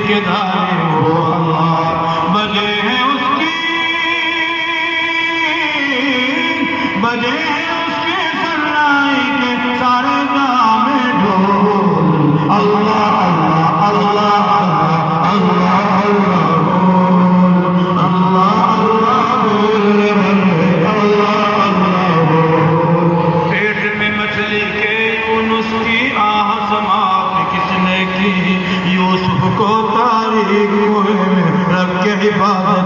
کے دھارے وہ اللہ بجے ہیں اس کی بجے ہیں اس کے سنائی کے سارے گاؤں میں ڈھول اللہ اللہ اللہ اللہ اللہ اللہ اللہ بول اللہ اللہ بول پیٹ میں مچھلی کے یونس کی آہ سماعت کس نے کی یوسف کو تاریخ میں رکھ کے حفاظت